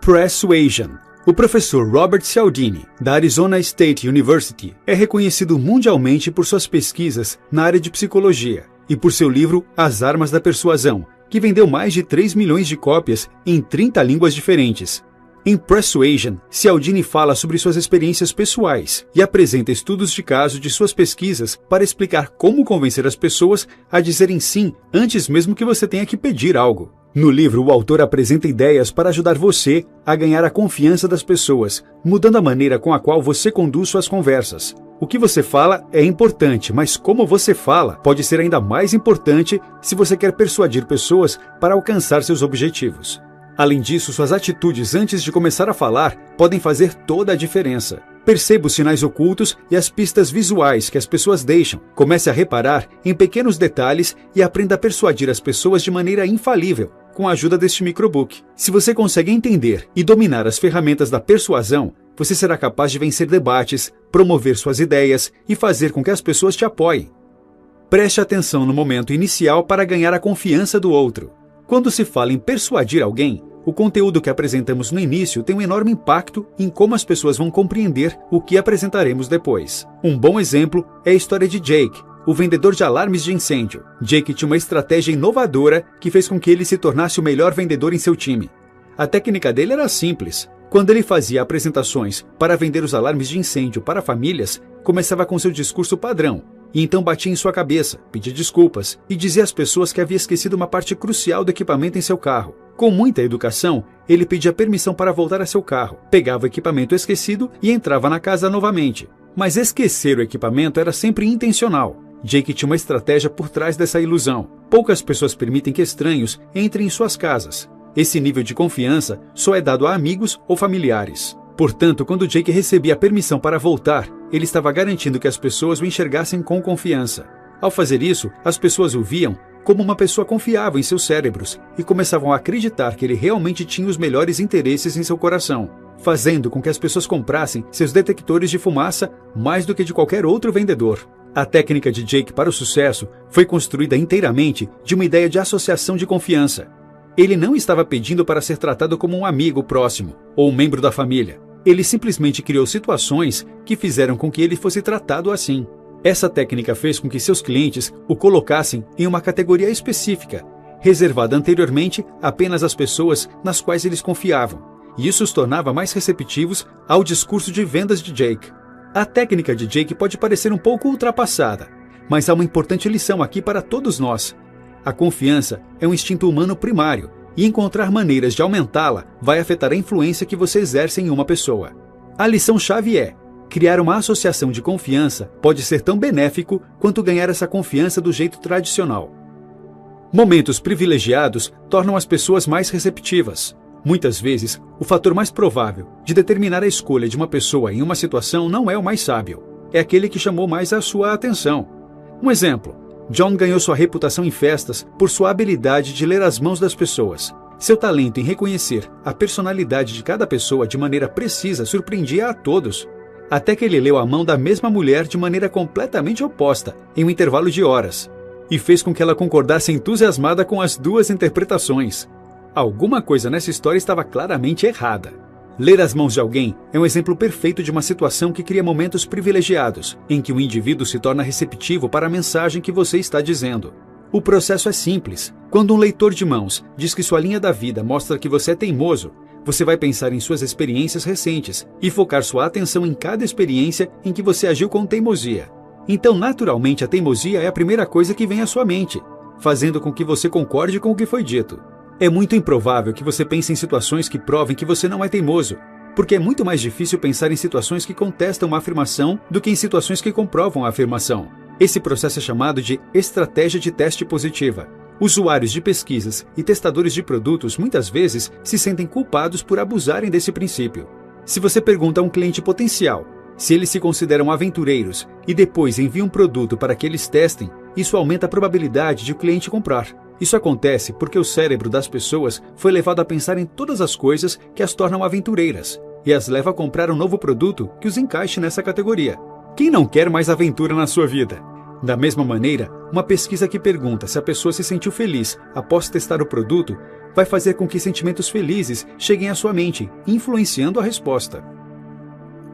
Persuasion. O professor Robert Cialdini, da Arizona State University, é reconhecido mundialmente por suas pesquisas na área de psicologia e por seu livro As Armas da Persuasão, que vendeu mais de 3 milhões de cópias em 30 línguas diferentes. Em Persuasion, Cialdini fala sobre suas experiências pessoais e apresenta estudos de caso de suas pesquisas para explicar como convencer as pessoas a dizerem sim antes mesmo que você tenha que pedir algo. No livro, o autor apresenta ideias para ajudar você a ganhar a confiança das pessoas, mudando a maneira com a qual você conduz suas conversas. O que você fala é importante, mas como você fala pode ser ainda mais importante se você quer persuadir pessoas para alcançar seus objetivos. Além disso, suas atitudes antes de começar a falar podem fazer toda a diferença. Perceba os sinais ocultos e as pistas visuais que as pessoas deixam. Comece a reparar em pequenos detalhes e aprenda a persuadir as pessoas de maneira infalível, com a ajuda deste microbook. Se você consegue entender e dominar as ferramentas da persuasão, você será capaz de vencer debates, promover suas ideias e fazer com que as pessoas te apoiem. Preste atenção no momento inicial para ganhar a confiança do outro. Quando se fala em persuadir alguém, o conteúdo que apresentamos no início tem um enorme impacto em como as pessoas vão compreender o que apresentaremos depois. Um bom exemplo é a história de Jake, o vendedor de alarmes de incêndio. Jake tinha uma estratégia inovadora que fez com que ele se tornasse o melhor vendedor em seu time. A técnica dele era simples. Quando ele fazia apresentações para vender os alarmes de incêndio para famílias, começava com seu discurso padrão, e então batia em sua cabeça, pedia desculpas e dizia às pessoas que havia esquecido uma parte crucial do equipamento em seu carro. Com muita educação, ele pedia permissão para voltar a seu carro, pegava o equipamento esquecido e entrava na casa novamente. Mas esquecer o equipamento era sempre intencional. Jake tinha uma estratégia por trás dessa ilusão. Poucas pessoas permitem que estranhos entrem em suas casas. Esse nível de confiança só é dado a amigos ou familiares. Portanto, quando Jake recebia a permissão para voltar, ele estava garantindo que as pessoas o enxergassem com confiança. Ao fazer isso, as pessoas o viam como uma pessoa confiável em seus cérebros e começavam a acreditar que ele realmente tinha os melhores interesses em seu coração, fazendo com que as pessoas comprassem seus detectores de fumaça mais do que de qualquer outro vendedor. A técnica de Jake para o sucesso foi construída inteiramente de uma ideia de associação de confiança. Ele não estava pedindo para ser tratado como um amigo próximo ou um membro da família. Ele simplesmente criou situações que fizeram com que ele fosse tratado assim. Essa técnica fez com que seus clientes o colocassem em uma categoria específica, reservada anteriormente apenas às pessoas nas quais eles confiavam, e isso os tornava mais receptivos ao discurso de vendas de Jake. A técnica de Jake pode parecer um pouco ultrapassada, mas há uma importante lição aqui para todos nós. A confiança é um instinto humano primário, e encontrar maneiras de aumentá-la vai afetar a influência que você exerce em uma pessoa. A lição-chave é: criar uma associação de confiança pode ser tão benéfico quanto ganhar essa confiança do jeito tradicional. Momentos privilegiados tornam as pessoas mais receptivas. Muitas vezes, o fator mais provável de determinar a escolha de uma pessoa em uma situação não é o mais sábio, é aquele que chamou mais a sua atenção. Um exemplo: John ganhou sua reputação em festas por sua habilidade de ler as mãos das pessoas. Seu talento em reconhecer a personalidade de cada pessoa de maneira precisa surpreendia a todos. Até que ele leu a mão da mesma mulher de maneira completamente oposta, em um intervalo de horas, e fez com que ela concordasse entusiasmada com as duas interpretações. Alguma coisa nessa história estava claramente errada. Ler as mãos de alguém é um exemplo perfeito de uma situação que cria momentos privilegiados, em que o indivíduo se torna receptivo para a mensagem que você está dizendo. O processo é simples. Quando um leitor de mãos diz que sua linha da vida mostra que você é teimoso, você vai pensar em suas experiências recentes e focar sua atenção em cada experiência em que você agiu com teimosia. Então, naturalmente, a teimosia é a primeira coisa que vem à sua mente, fazendo com que você concorde com o que foi dito. É muito improvável que você pense em situações que provem que você não é teimoso, porque é muito mais difícil pensar em situações que contestam uma afirmação do que em situações que comprovam a afirmação. Esse processo é chamado de estratégia de teste positiva. Usuários de pesquisas e testadores de produtos muitas vezes se sentem culpados por abusarem desse princípio. Se você pergunta a um cliente potencial se eles se consideram aventureiros e depois envia um produto para que eles testem, isso aumenta a probabilidade de o cliente comprar. Isso acontece porque o cérebro das pessoas foi levado a pensar em todas as coisas que as tornam aventureiras e as leva a comprar um novo produto que os encaixe nessa categoria. Quem não quer mais aventura na sua vida? Da mesma maneira, uma pesquisa que pergunta se a pessoa se sentiu feliz após testar o produto vai fazer com que sentimentos felizes cheguem à sua mente, influenciando a resposta.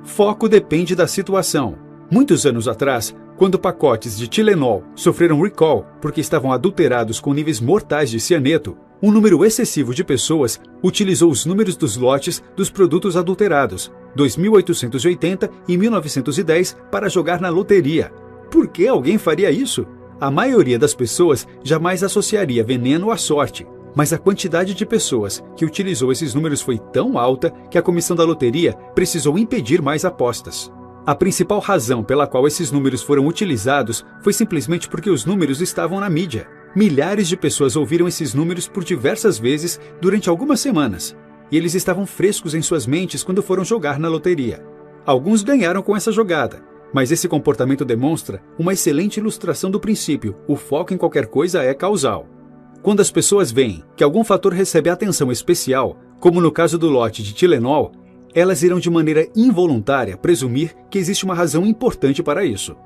Foco depende da situação. Muitos anos atrás, quando pacotes de Tylenol sofreram recall porque estavam adulterados com níveis mortais de cianeto, um número excessivo de pessoas utilizou os números dos lotes dos produtos adulterados, 2.880 e 1910, para jogar na loteria. Por que alguém faria isso? A maioria das pessoas jamais associaria veneno à sorte, mas a quantidade de pessoas que utilizou esses números foi tão alta que a comissão da loteria precisou impedir mais apostas. A principal razão pela qual esses números foram utilizados foi simplesmente porque os números estavam na mídia. Milhares de pessoas ouviram esses números por diversas vezes durante algumas semanas, e eles estavam frescos em suas mentes quando foram jogar na loteria. Alguns ganharam com essa jogada, mas esse comportamento demonstra uma excelente ilustração do princípio: o foco em qualquer coisa é causal. Quando as pessoas veem que algum fator recebe atenção especial, como no caso do lote de Tylenol, elas irão de maneira involuntária presumir que existe uma razão importante para isso.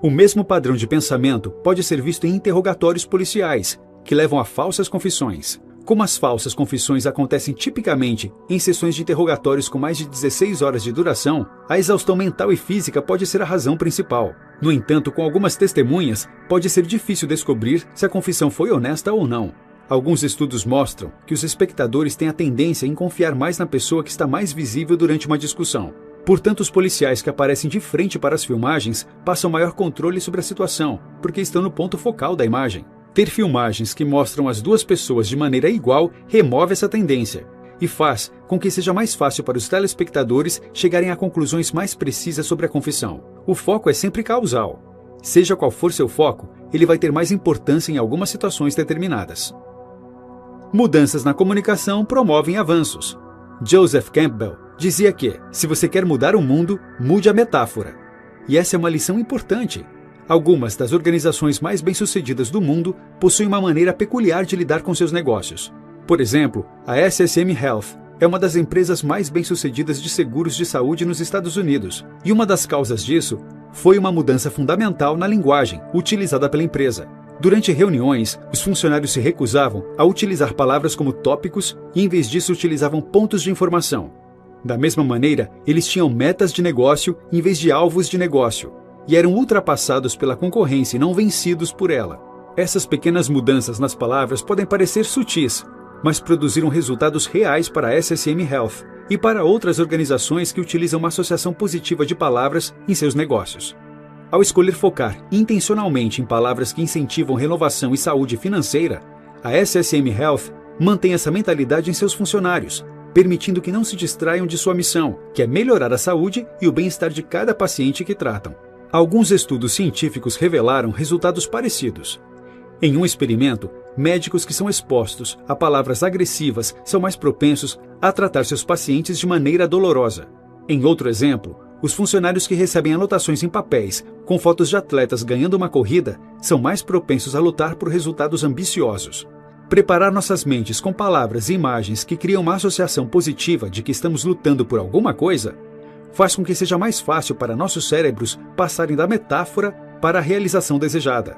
O mesmo padrão de pensamento pode ser visto em interrogatórios policiais, que levam a falsas confissões. Como as falsas confissões acontecem tipicamente em sessões de interrogatórios com mais de 16 horas de duração, a exaustão mental e física pode ser a razão principal. No entanto, com algumas testemunhas, pode ser difícil descobrir se a confissão foi honesta ou não. Alguns estudos mostram que os espectadores têm a tendência em confiar mais na pessoa que está mais visível durante uma discussão. Portanto, os policiais que aparecem de frente para as filmagens passam maior controle sobre a situação, porque estão no ponto focal da imagem. Ter filmagens que mostram as duas pessoas de maneira igual remove essa tendência e faz com que seja mais fácil para os telespectadores chegarem a conclusões mais precisas sobre a confissão. O foco é sempre causal. Seja qual for seu foco, ele vai ter mais importância em algumas situações determinadas. Mudanças na comunicação promovem avanços. Joseph Campbell dizia que, se você quer mudar o mundo, mude a metáfora. E essa é uma lição importante. Algumas das organizações mais bem-sucedidas do mundo possuem uma maneira peculiar de lidar com seus negócios. Por exemplo, a SSM Health é uma das empresas mais bem-sucedidas de seguros de saúde nos Estados Unidos, e uma das causas disso foi uma mudança fundamental na linguagem utilizada pela empresa. Durante reuniões, os funcionários se recusavam a utilizar palavras como tópicos e, em vez disso, utilizavam pontos de informação. Da mesma maneira, eles tinham metas de negócio em vez de alvos de negócio, e eram ultrapassados pela concorrência e não vencidos por ela. Essas pequenas mudanças nas palavras podem parecer sutis, mas produziram resultados reais para a SSM Health e para outras organizações que utilizam uma associação positiva de palavras em seus negócios. Ao escolher focar intencionalmente em palavras que incentivam renovação e saúde financeira, a SSM Health mantém essa mentalidade em seus funcionários, permitindo que não se distraiam de sua missão, que é melhorar a saúde e o bem-estar de cada paciente que tratam. Alguns estudos científicos revelaram resultados parecidos. Em um experimento, médicos que são expostos a palavras agressivas são mais propensos a tratar seus pacientes de maneira dolorosa. Em outro exemplo, os funcionários que recebem anotações em papéis com fotos de atletas ganhando uma corrida são mais propensos a lutar por resultados ambiciosos. Preparar nossas mentes com palavras e imagens que criam uma associação positiva de que estamos lutando por alguma coisa faz com que seja mais fácil para nossos cérebros passarem da metáfora para a realização desejada.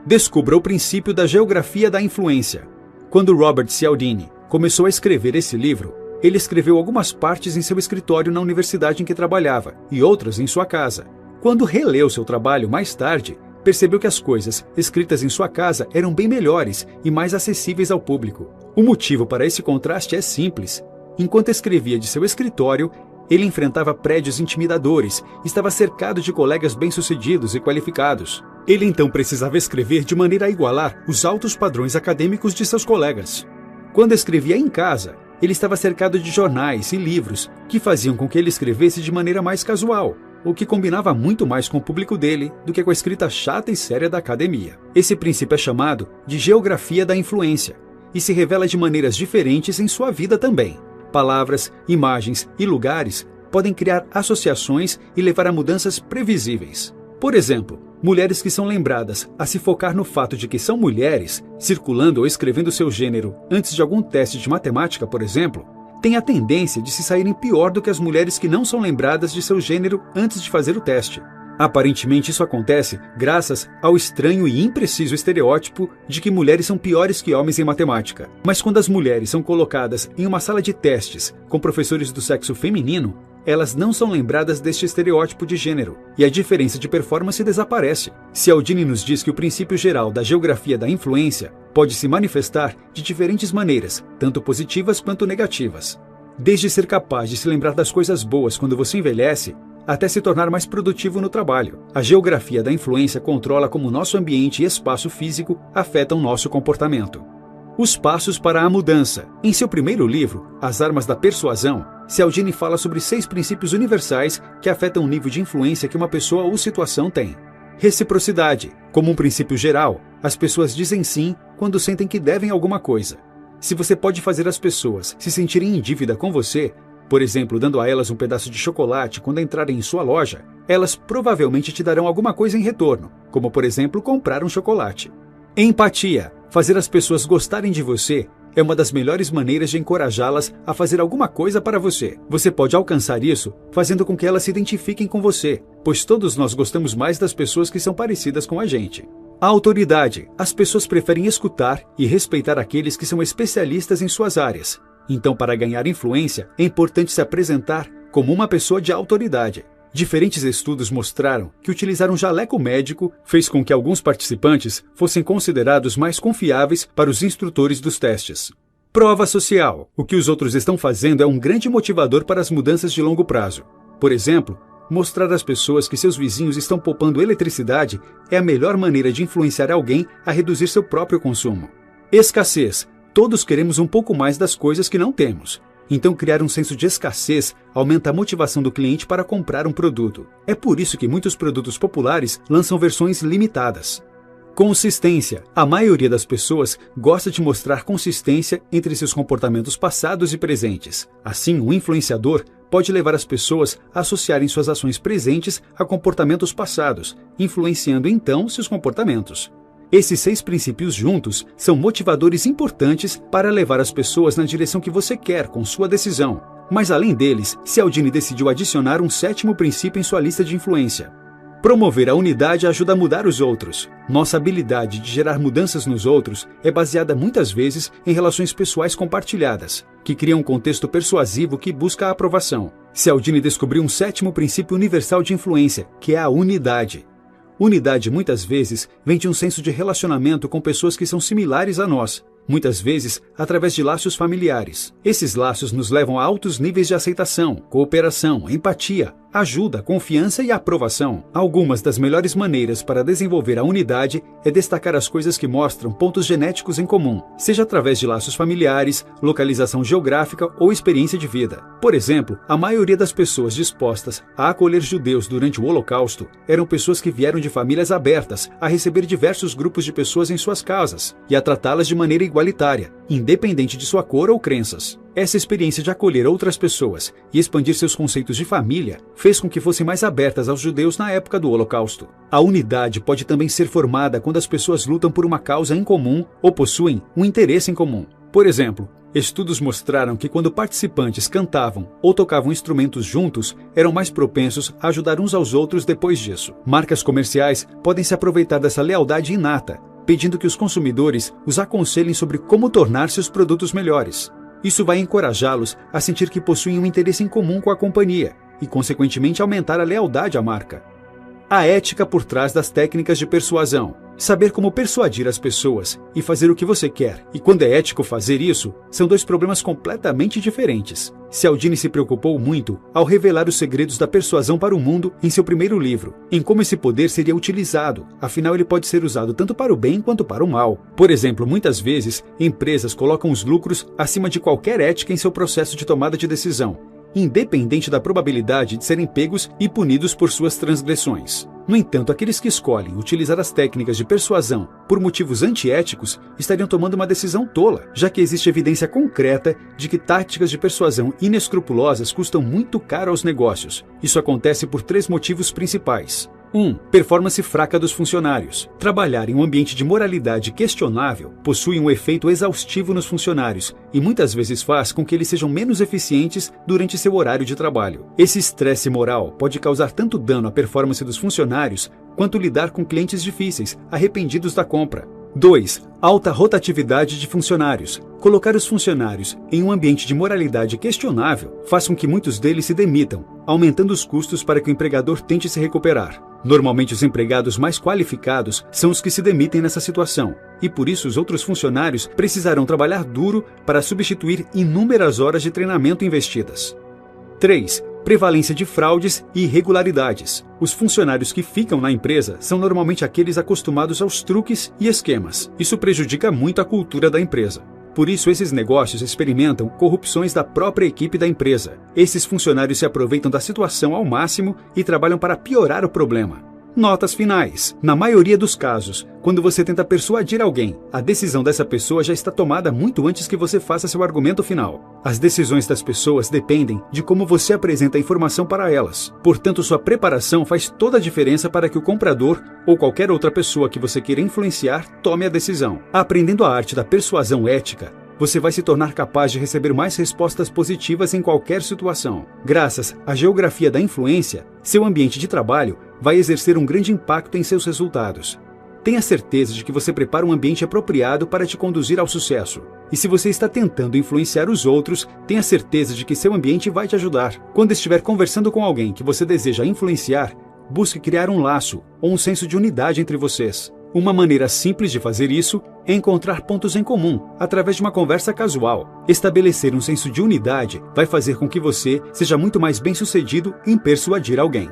Descubra o princípio da geografia da influência. Quando Robert Cialdini começou a escrever esse livro, ele escreveu algumas partes em seu escritório na universidade em que trabalhava e outras em sua casa. Quando releu seu trabalho mais tarde, percebeu que as coisas escritas em sua casa eram bem melhores e mais acessíveis ao público. O motivo para esse contraste é simples. Enquanto escrevia de seu escritório, ele enfrentava prédios intimidadores e estava cercado de colegas bem-sucedidos e qualificados. Ele então precisava escrever de maneira a igualar os altos padrões acadêmicos de seus colegas. Quando escrevia em casa, ele estava cercado de jornais e livros que faziam com que ele escrevesse de maneira mais casual, o que combinava muito mais com o público dele do que com a escrita chata e séria da academia. Esse princípio é chamado de geografia da influência e se revela de maneiras diferentes em sua vida também. Palavras, imagens e lugares podem criar associações e levar a mudanças previsíveis. Por exemplo, mulheres que são lembradas a se focar no fato de que são mulheres, circulando ou escrevendo seu gênero antes de algum teste de matemática, por exemplo, têm a tendência de se saírem pior do que as mulheres que não são lembradas de seu gênero antes de fazer o teste. Aparentemente isso acontece graças ao estranho e impreciso estereótipo de que mulheres são piores que homens em matemática. Mas quando as mulheres são colocadas em uma sala de testes com professores do sexo feminino, elas não são lembradas deste estereótipo de gênero, e a diferença de performance desaparece. Cialdini nos diz que o princípio geral da geografia da influência pode se manifestar de diferentes maneiras, tanto positivas quanto negativas. Desde ser capaz de se lembrar das coisas boas quando você envelhece, até se tornar mais produtivo no trabalho. A geografia da influência controla como nosso ambiente e espaço físico afetam nosso comportamento. Os passos para a mudança. Em seu primeiro livro, As Armas da Persuasão, Cialdini fala sobre 6 princípios universais que afetam o nível de influência que uma pessoa ou situação tem. Reciprocidade. Como um princípio geral, as pessoas dizem sim quando sentem que devem alguma coisa. Se você pode fazer as pessoas se sentirem em dívida com você, por exemplo, dando a elas um pedaço de chocolate quando entrarem em sua loja, elas provavelmente te darão alguma coisa em retorno, como por exemplo, comprar um chocolate. Empatia. Fazer as pessoas gostarem de você é uma das melhores maneiras de encorajá-las a fazer alguma coisa para você. Você pode alcançar isso fazendo com que elas se identifiquem com você, pois todos nós gostamos mais das pessoas que são parecidas com a gente. A autoridade. As pessoas preferem escutar e respeitar aqueles que são especialistas em suas áreas. Então, para ganhar influência, é importante se apresentar como uma pessoa de autoridade. Diferentes estudos mostraram que utilizar um jaleco médico fez com que alguns participantes fossem considerados mais confiáveis para os instrutores dos testes. Prova social. O que os outros estão fazendo é um grande motivador para as mudanças de longo prazo. Por exemplo, mostrar às pessoas que seus vizinhos estão poupando eletricidade é a melhor maneira de influenciar alguém a reduzir seu próprio consumo. Escassez. Todos queremos um pouco mais das coisas que não temos. Então, criar um senso de escassez aumenta a motivação do cliente para comprar um produto. É por isso que muitos produtos populares lançam versões limitadas. Consistência. A maioria das pessoas gosta de mostrar consistência entre seus comportamentos passados e presentes. Assim, o influenciador pode levar as pessoas a associarem suas ações presentes a comportamentos passados, influenciando então seus comportamentos. Esses 6 princípios juntos são motivadores importantes para levar as pessoas na direção que você quer com sua decisão. Mas além deles, Cialdini decidiu adicionar um 7º princípio em sua lista de influência. Promover a unidade ajuda a mudar os outros. Nossa habilidade de gerar mudanças nos outros é baseada muitas vezes em relações pessoais compartilhadas, que criam um contexto persuasivo que busca a aprovação. Cialdini descobriu um 7º princípio universal de influência, que é a unidade. Unidade muitas vezes vem de um senso de relacionamento com pessoas que são similares a nós, muitas vezes através de laços familiares. Esses laços nos levam a altos níveis de aceitação, cooperação, empatia, ajuda, confiança e aprovação. Algumas das melhores maneiras para desenvolver a unidade é destacar as coisas que mostram pontos genéticos em comum, seja através de laços familiares, localização geográfica ou experiência de vida. Por exemplo, a maioria das pessoas dispostas a acolher judeus durante o Holocausto eram pessoas que vieram de famílias abertas a receber diversos grupos de pessoas em suas casas e a tratá-las de maneira igualitária, independente de sua cor ou crenças. Essa experiência de acolher outras pessoas e expandir seus conceitos de família fez com que fossem mais abertas aos judeus na época do Holocausto. A unidade pode também ser formada quando as pessoas lutam por uma causa em comum ou possuem um interesse em comum. Por exemplo, estudos mostraram que quando participantes cantavam ou tocavam instrumentos juntos, eram mais propensos a ajudar uns aos outros depois disso. Marcas comerciais podem se aproveitar dessa lealdade inata, pedindo que os consumidores os aconselhem sobre como tornar seus produtos melhores. Isso vai encorajá-los a sentir que possuem um interesse em comum com a companhia e, consequentemente, aumentar a lealdade à marca. A ética por trás das técnicas de persuasão. Saber como persuadir as pessoas e fazer o que você quer, e quando é ético fazer isso, são 2 problemas completamente diferentes. Cialdini se preocupou muito ao revelar os segredos da persuasão para o mundo em seu primeiro livro, em como esse poder seria utilizado, afinal ele pode ser usado tanto para o bem quanto para o mal. Por exemplo, muitas vezes, empresas colocam os lucros acima de qualquer ética em seu processo de tomada de decisão, independente da probabilidade de serem pegos e punidos por suas transgressões. No entanto, aqueles que escolhem utilizar as técnicas de persuasão por motivos antiéticos estariam tomando uma decisão tola, já que existe evidência concreta de que táticas de persuasão inescrupulosas custam muito caro aos negócios. Isso acontece por 3 motivos principais. 1. Performance fraca dos funcionários. Trabalhar em um ambiente de moralidade questionável possui um efeito exaustivo nos funcionários e muitas vezes faz com que eles sejam menos eficientes durante seu horário de trabalho. Esse estresse moral pode causar tanto dano à performance dos funcionários quanto lidar com clientes difíceis, arrependidos da compra. 2. Alta rotatividade de funcionários. Colocar os funcionários em um ambiente de moralidade questionável faz com que muitos deles se demitam, aumentando os custos para que o empregador tente se recuperar. Normalmente, os empregados mais qualificados são os que se demitem nessa situação, e por isso os outros funcionários precisarão trabalhar duro para substituir inúmeras horas de treinamento investidas. 3. Prevalência de fraudes e irregularidades. Os funcionários que ficam na empresa são normalmente aqueles acostumados aos truques e esquemas. Isso prejudica muito a cultura da empresa. Por isso, esses negócios experimentam corrupções da própria equipe da empresa. Esses funcionários se aproveitam da situação ao máximo e trabalham para piorar o problema. Notas finais. Na maioria dos casos, quando você tenta persuadir alguém, a decisão dessa pessoa já está tomada muito antes que você faça seu argumento final. As decisões das pessoas dependem de como você apresenta a informação para elas. Portanto, sua preparação faz toda a diferença para que o comprador ou qualquer outra pessoa que você queira influenciar tome a decisão. Aprendendo a arte da persuasão ética, você vai se tornar capaz de receber mais respostas positivas em qualquer situação. Graças à geografia da influência, seu ambiente de trabalho vai exercer um grande impacto em seus resultados. Tenha certeza de que você prepara um ambiente apropriado para te conduzir ao sucesso. E se você está tentando influenciar os outros, tenha certeza de que seu ambiente vai te ajudar. Quando estiver conversando com alguém que você deseja influenciar, busque criar um laço ou um senso de unidade entre vocês. Uma maneira simples de fazer isso é encontrar pontos em comum, através de uma conversa casual. Estabelecer um senso de unidade vai fazer com que você seja muito mais bem-sucedido em persuadir alguém.